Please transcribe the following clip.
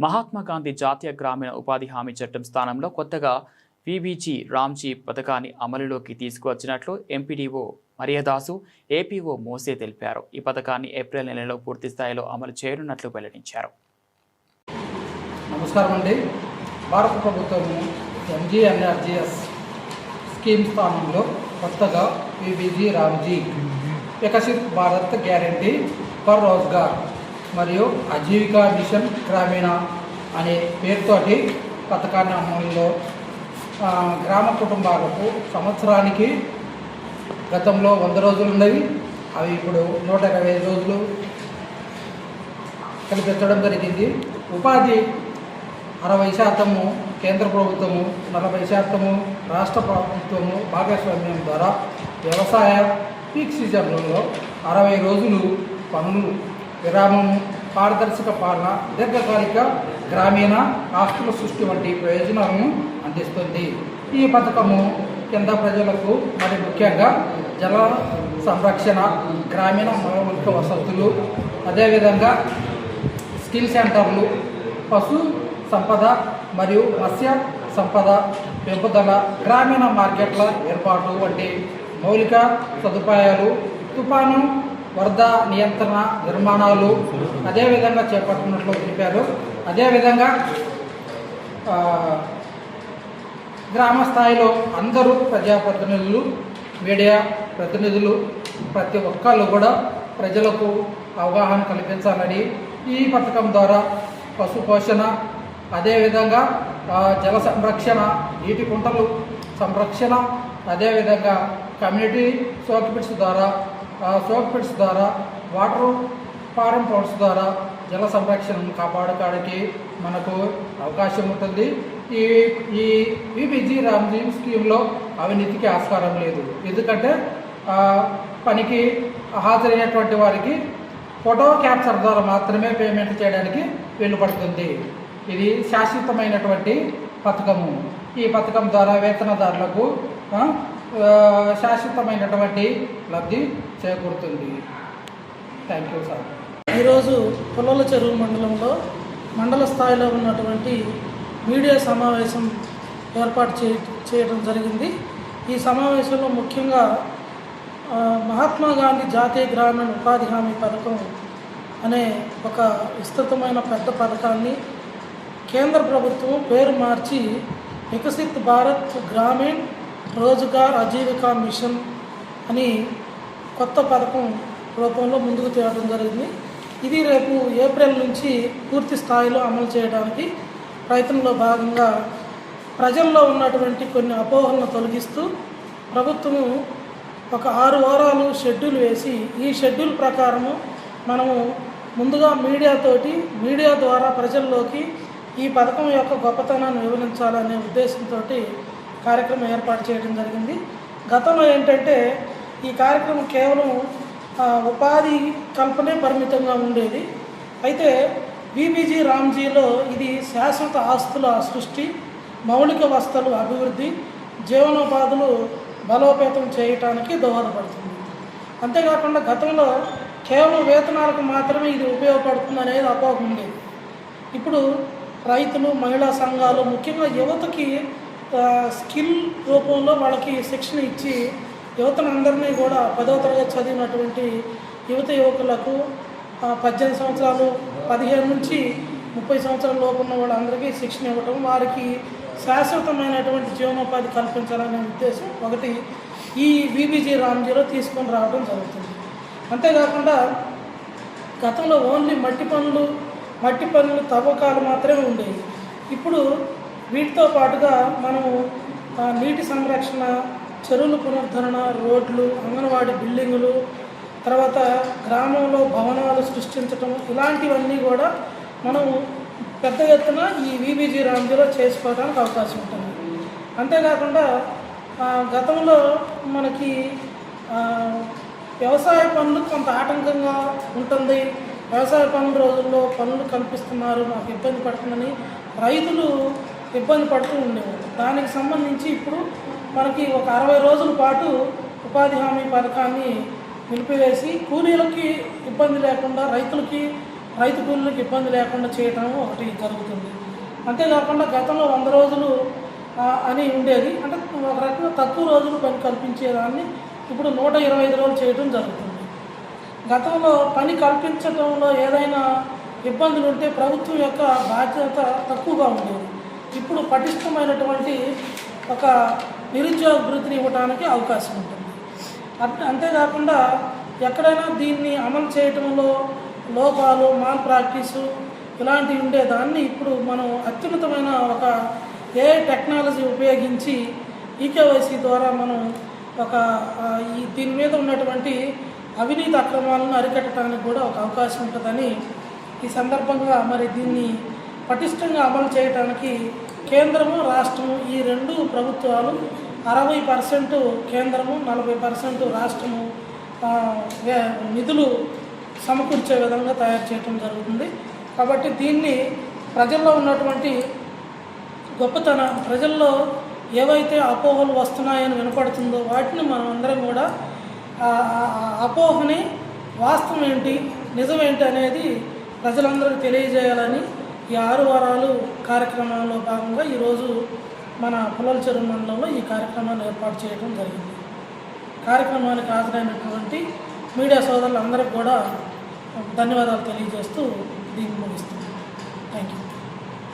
మహాత్మా గాంధీ జాతీయ గ్రామీణ ఉపాధి హామీ చట్టం స్థానంలో కొత్తగా వీబీజీ రామ్జీ పథకాన్ని అమలులోకి తీసుకువచ్చినట్లు ఎంపీడీఓ మరియదాసు, ఏపీఓ మోసే తెలిపారు. ఈ పథకాన్ని ఏప్రిల్ నెలలో పూర్తి స్థాయిలో అమలు చేయనున్నట్లు వెల్లడించారు. నమస్కారం అండి. భారత ప్రభుత్వం ఎంజీఎన్ఆర్జీఎస్ స్కీమ్ స్థానంలో కొత్తగా VBG Ramji Viksit Bharat guarantee for Rozgar మరియు ఆజీవికా మిషన్ గ్రామీణ అనే పేరుతోటి పథకాన్ని అమలులో గ్రామ కుటుంబాలకు సంవత్సరానికి గతంలో 100 రోజులు ఉన్నవి, అవి ఇప్పుడు 125 రోజులు కల్పించడం జరిగింది. ఉపాధి 60% కేంద్ర ప్రభుత్వము, 40% రాష్ట్ర ప్రభుత్వము భాగస్వామ్యం ద్వారా వ్యవసాయ పీక్ సీజన్లలో 60 రోజులు పనులు విరామము, పారదర్శక పాలన, దీర్ఘకాలిక గ్రామీణ ఆస్తుల సృష్టి వంటి ప్రయోజనాలను అందిస్తుంది. ఈ పథకము కింద ప్రజలకు మరి ముఖ్యంగా జల సంరక్షణ, గ్రామీణ మౌలిక వసతులు, అదేవిధంగా స్కిల్ సెంటర్లు, పశు సంపద మరియు మత్స్య సంపద పెంపుదల, గ్రామీణ మార్కెట్ల ఏర్పాటు వంటి మౌలిక సదుపాయాలు, తుఫాను వరద నియంత్రణ నిర్మాణాలు అదేవిధంగా చేపట్టినట్లు తెలిపారు. అదేవిధంగా గ్రామ స్థాయిలో అందరూ ప్రజాప్రతినిధులు, మీడియా ప్రతినిధులు ప్రతి ఒక్కళ్ళు కూడా ప్రజలకు అవగాహన కల్పించాలని ఈ పథకం ద్వారా పశు పోషణ, అదేవిధంగా జల సంరక్షణ, నీటి కుంటలు సంరక్షణ, అదేవిధంగా కమ్యూనిటీ సోక్ పిట్స్ ద్వారా వాటర్ ఫారం పౌండ్స్ ద్వారా జల సంరక్షణను కాపాడడానికి మనకు అవకాశం ఉంటుంది. ఈ వీబీజీ రామ్జీ స్కీమ్లో అవినీతికి ఆస్కారం లేదు. ఎందుకంటే పనికి హాజరైనటువంటి వారికి ఫోటో క్యాప్చర్ ద్వారా మాత్రమే పేమెంట్ చేయడానికి వీలు పడుతుంది. ఇది శాశ్వతమైనటువంటి పథకము. ఈ పథకం ద్వారా వేతనదారులకు శాశ్వతమైనటువంటి లబ్ధి చేకూరుతుంది. Thank you sir. ఈరోజు పుల్లల చెరువు మండలంలో మండల స్థాయిలో ఉన్నటువంటి మీడియా సమావేశం ఏర్పాటు చేయడం జరిగింది. ఈ సమావేశంలో ముఖ్యంగా మహాత్మా గాంధీ జాతీయ గ్రామీణ ఉపాధి హామీ పథకం అనే ఒక విస్తృతమైన పెద్ద పథకాన్ని కేంద్ర ప్రభుత్వం పేరు మార్చి వికసిత్ భారత్ గ్రామీణ్ రోజ్గార్ ఆజీవికా మిషన్ అని కొత్త పథకం రూపంలో ముందుకు తేవడం జరిగింది. ఇది రేపు ఏప్రిల్ నుంచి పూర్తి స్థాయిలో అమలు చేయడానికి ప్రయత్నంలో భాగంగా ప్రజల్లో ఉన్నటువంటి కొన్ని అపోహలను తొలగిస్తూ ప్రభుత్వము ఒక 6 వారాలు షెడ్యూల్ వేసి, ఈ షెడ్యూల్ ప్రకారము మనము ముందుగా మీడియా ద్వారా ప్రజల్లోకి ఈ పథకం యొక్క గొప్పతనాన్ని వివరించాలనే ఉద్దేశంతో కార్యక్రమం ఏర్పాటు చేయడం జరిగింది. గతంలో ఏంటంటే ఈ కార్యక్రమం కేవలం ఉపాధి కల్పనే పరిమితంగా ఉండేది. అయితే వీబీజీ రామ్జీలో ఇది శాశ్వత ఆస్తుల సృష్టి, మౌలిక వసతుల అభివృద్ధి, జీవనోపాధులు బలోపేతం చేయటానికి దోహదపడుతుంది. అంతేకాకుండా గతంలో కేవలం వేతనాలకు మాత్రమే ఇది ఉపయోగపడుతుంది అనేది అపోహ ఉండేది. ఇప్పుడు రైతులు, మహిళా సంఘాలు, ముఖ్యంగా యువతకి స్కిల్ రూపంలో వాళ్ళకి శిక్షణ ఇచ్చి యువతను అందరినీ కూడా 10వ తరగతి చదివినటువంటి యువకులకు 18 సంవత్సరాలు, 15 నుంచి 30 సంవత్సరాల లోపు ఉన్న వాళ్ళందరికీ శిక్షణ ఇవ్వటం, వారికి శాశ్వతమైనటువంటి జీవనోపాధి కల్పించాలనే ఉద్దేశం ఒకటి ఈ వీబీజీ రామ్జీలో తీసుకొని రావడం జరుగుతుంది. అంతేకాకుండా గతంలో ఓన్లీ మట్టి పనులు తవ్వకాలు మాత్రమే ఉండేవి. ఇప్పుడు వీటితో పాటుగా మనము నీటి సంరక్షణ, చెరువుల పునరుద్ధరణ, రోడ్లు, అంగన్వాడీ బిల్డింగులు, తర్వాత గ్రామంలో భవనాలు సృష్టించటం, ఇలాంటివన్నీ కూడా మనం పెద్ద ఎత్తున ఈ వీబీజీ రామ్జీలో చేసుకోవడానికి అవకాశం ఉంటుంది. అంతేకాకుండా గతంలో మనకి వ్యవసాయ పనులు కొంత ఆటంకంగా ఉంటుంది. వ్యవసాయ పనుల రోజుల్లో పనులు కల్పిస్తున్నారు, మాకు ఇబ్బంది పడుతుందని రైతులు ఇబ్బంది పడుతూ ఉండేవారు. దానికి సంబంధించి ఇప్పుడు మనకి ఒక 60 రోజుల పాటు ఉపాధి హామీ పథకాన్ని నిలిపివేసి కూలీలకి ఇబ్బంది లేకుండా రైతులకి రైతు కూలీలకు ఇబ్బంది లేకుండా చేయటం ఒకటి జరుగుతుంది. అంతేకాకుండా గతంలో 100 రోజులు అని ఉండేది, అంటే ఒక రకంగా తక్కువ రోజులు పని కల్పించేదాన్ని ఇప్పుడు 125 రోజులు చేయడం జరుగుతుంది. గతంలో పని కల్పించడంలో ఏదైనా ఇబ్బందులు ఉంటే ప్రభుత్వం యొక్క బాధ్యత తక్కువగా ఉండేది. ఇప్పుడు పటిష్టమైనటువంటి ఒక నిరుద్యోగ వృత్తిని ఇవ్వడానికి అవకాశం ఉంటుంది. అంతేకాకుండా ఎక్కడైనా దీన్ని అమలు చేయటంలో లోపాలు, మాల్ ప్రాక్టీసు ఇలాంటివి ఉండేదాన్ని ఇప్పుడు మనం అత్యున్నతమైన ఒక AI టెక్నాలజీ ఉపయోగించి EKYC ద్వారా మనం ఒక దీని మీద ఉన్నటువంటి అవినీతి అక్రమాలను అరికట్టడానికి కూడా ఒక అవకాశం ఉంటుందని ఈ సందర్భంగా మరి దీన్ని పటిష్టంగా అమలు చేయడానికి కేంద్రము, రాష్ట్రము ఈ 2 ప్రభుత్వాలు 60% కేంద్రము, 40% రాష్ట్రము నిధులు సమకూర్చే విధంగా తయారు చేయడం జరుగుతుంది. కాబట్టి దీన్ని ప్రజల్లో ఉన్నటువంటి గొప్పతనం, ప్రజల్లో ఏవైతే అపోహలు వస్తున్నాయని వినపడుతుందో వాటిని మనం అందరం కూడా అపోహని వాస్తవం ఏంటి, నిజమేంటి అనేది ప్రజలందరికీ తెలియజేయాలని ఈ 6 వారాలు కార్యక్రమంలో భాగంగా ఈరోజు మన పుల్లల చెరువు మండలంలో ఈ కార్యక్రమాన్ని ఏర్పాటు చేయడం జరిగింది. కార్యక్రమానికి హాజరైనటువంటి మీడియా సోదరులందరికీ కూడా ధన్యవాదాలు తెలియజేస్తూ దీన్ని ముగిస్తున్నాను. Thank you.